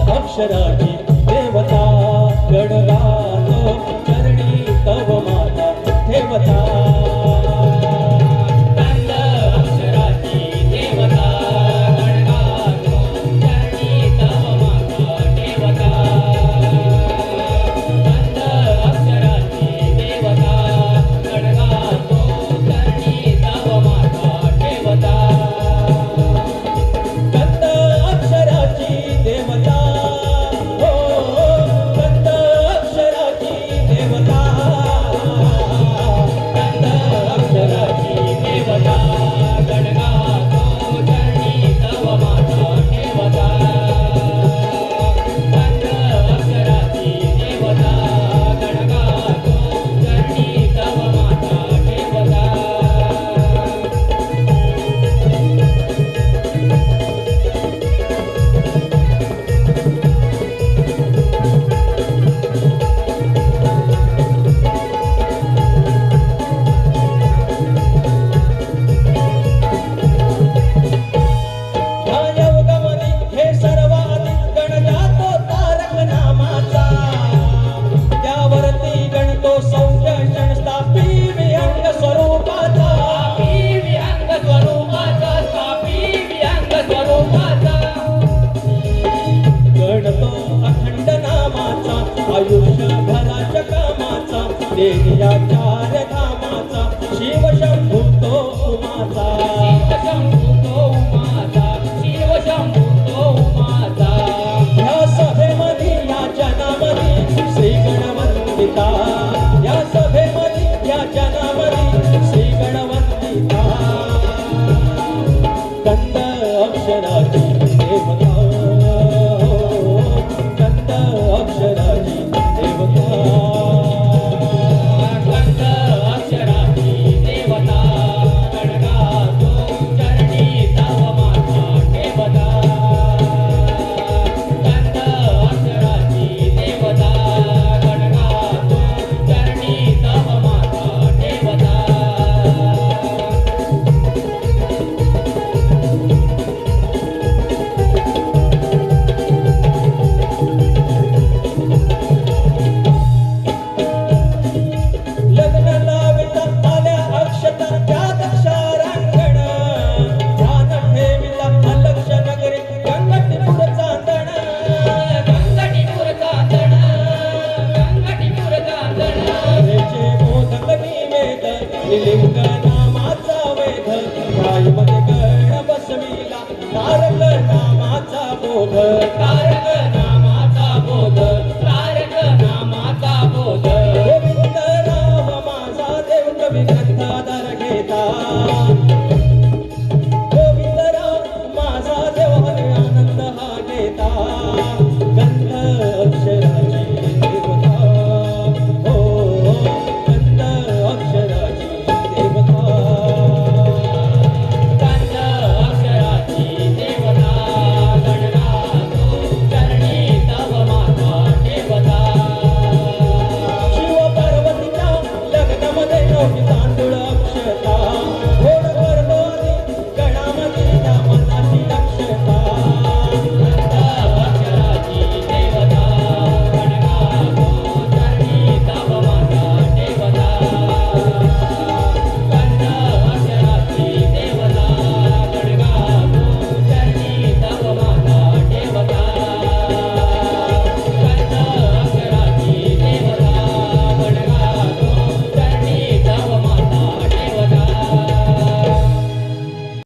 अक्षराची देवता गणगातो चरणी तव माता देवता कंद अक्षराची देवता गणगातो चरणी तव माता देवता कंद अक्षराची देवता गणगातो चरणी तव माता देवता कंद अक्षराची देवता आयुष्यभराच्या कामाचा देहिया चार धामाचा शिव शंभू तो उमाचा शिव शंभू तो उमाचा शिव शंभू तो उमाचा या सभेमध्ये या जनामध्ये श्री गणवंदिता या सभेमध्ये या जनामध्ये श्री गणवंदिता कंद अक्षराची देवता कंद अक्षराची लिंग नामाचा वेध मध्ये गण बसविला तारक नामाचा बोध